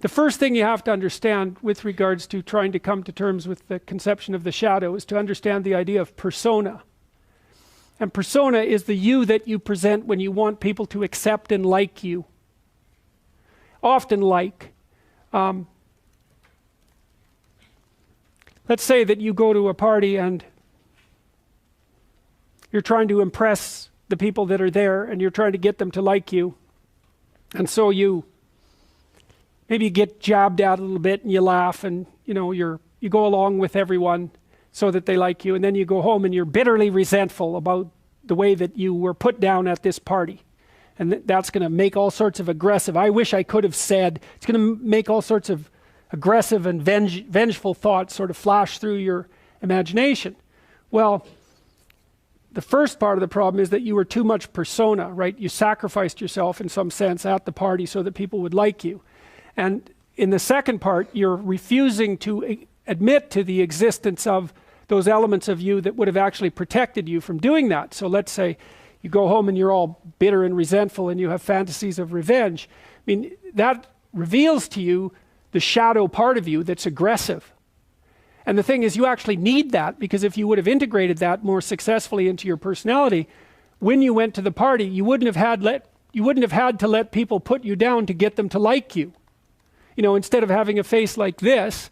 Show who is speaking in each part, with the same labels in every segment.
Speaker 1: the first thing you have to understand with regards to trying to come to terms with the conception of the shadow is to understand the idea of persona. And persona is the you that you present when you want people to accept and like you. Often like. Let's say that you go to a party and you're trying to impress the people that are there and you're trying to get them to like you. And so you maybe get jabbed at a little bit and you laugh and you go along with everyone so that they like you, and then you go home and you're bitterly resentful about the way that you were put down at this party. And that's going to make all sorts of aggressive, I wish I could have said, it's going to make all sorts of aggressive and vengeful thoughts sort of flash through your imagination. Well, the first part of the problem is that you were too much persona, right? You sacrificed yourself in some sense at the party so that people would like you. And in the second part, you're refusing to admit to the existence of those elements of you that would have actually protected you from doing that. So let's say you go home and you're all bitter and resentful and you have fantasies of revenge. I mean, that reveals to you the shadow part of you that's aggressive. And the thing is, you actually need that, because if you would have integrated that more successfully into your personality, when you went to the party, you wouldn't have had to let people put you down to get them to like you. Instead of having a face like this,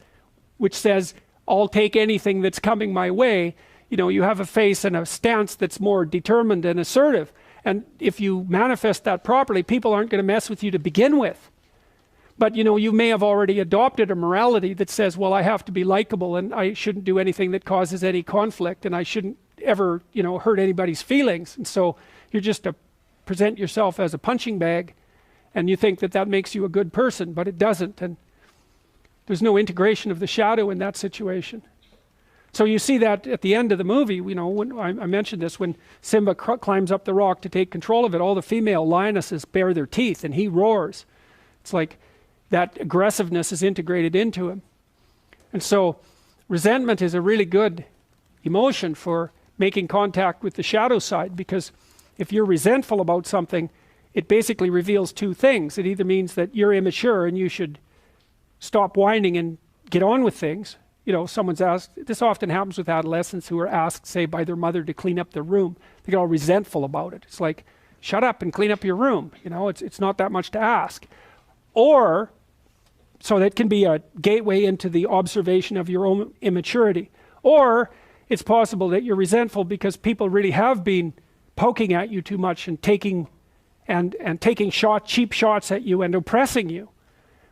Speaker 1: which says, I'll take anything that's coming my way, you have a face and a stance that's more determined and assertive. And if you manifest that properly, people aren't going to mess with you to begin with. But you may have already adopted a morality that says, well, I have to be likable and I shouldn't do anything that causes any conflict and I shouldn't ever, hurt anybody's feelings. And so you're just to present yourself as a punching bag, and you think that makes you a good person, but it doesn't. And there's no integration of the shadow in that situation. So you see that at the end of the movie, when I mentioned this, when Simba climbs up the rock to take control of it, all the female lionesses bare their teeth and he roars. It's like that aggressiveness is integrated into him. And so resentment is a really good emotion for making contact with the shadow side, because if you're resentful about something, it basically reveals two things. It either means that you're immature and you should stop whining and get on with things. Someone's asked, this often happens with adolescents who are asked, say, by their mother to clean up their room. They get all resentful about it. It's like, shut up and clean up your room. It's not that much to ask. Or, so that can be a gateway into the observation of your own immaturity. Or it's possible that you're resentful because people really have been poking at you too much and taking cheap shots at you and oppressing you.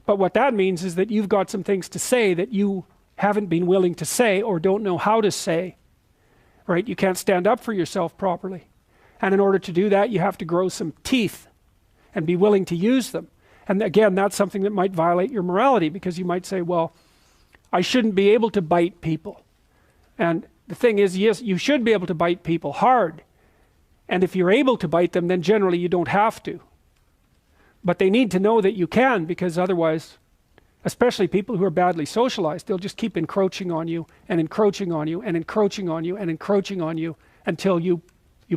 Speaker 1: But what that means is that you've got some things to say that you haven't been willing to say or don't know how to say. Right? You can't stand up for yourself properly. And in order to do that, you have to grow some teeth and be willing to use them. And again, that's something that might violate your morality, because you might say, well, I shouldn't be able to bite people. And the thing is, yes, you should be able to bite people hard. And if you're able to bite them, then generally you don't have to. But they need to know that you can, because otherwise, especially people who are badly socialized, they'll just keep encroaching on you and encroaching on you and encroaching on you and encroaching on you until you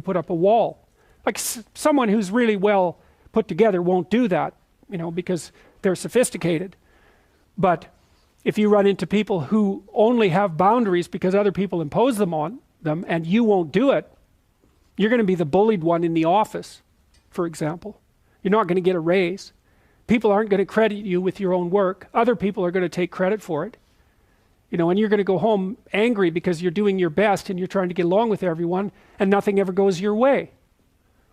Speaker 1: put up a wall. Like someone who's really well put together won't do that, because they're sophisticated. But if you run into people who only have boundaries because other people impose them on them and you won't do it, you're going to be the bullied one in the office, for example. You're not going to get a raise. People aren't going to credit you with your own work. Other people are going to take credit for it. And you're going to go home angry because you're doing your best and you're trying to get along with everyone and nothing ever goes your way.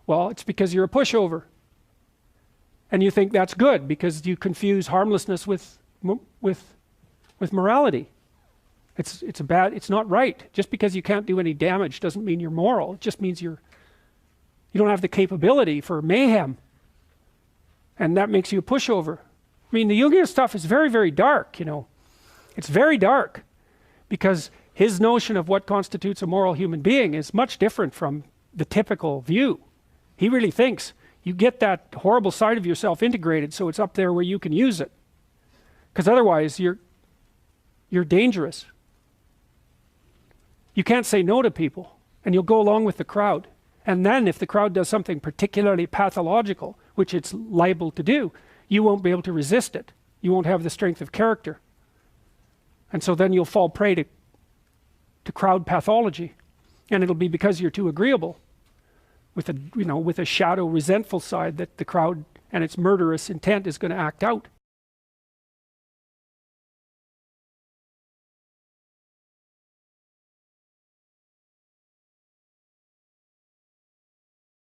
Speaker 1: Well, it's because you're a pushover. And you think that's good because you confuse harmlessness with morality. It's not right. Just because you can't do any damage doesn't mean you're moral. It just means you don't have the capability for mayhem. And that makes you a pushover. I mean, the Jungian stuff is very, very dark, It's very dark, because his notion of what constitutes a moral human being is much different from the typical view. He really thinks you get that horrible side of yourself integrated so it's up there where you can use it. Because otherwise you're dangerous. You can't say no to people, and you'll go along with the crowd. And then if the crowd does something particularly pathological, which it's liable to do, you won't be able to resist it. You won't have the strength of character. And so then you'll fall prey to crowd pathology. And it'll be because you're too agreeable with a, with a shadow resentful side that the crowd and its murderous intent is going to act out.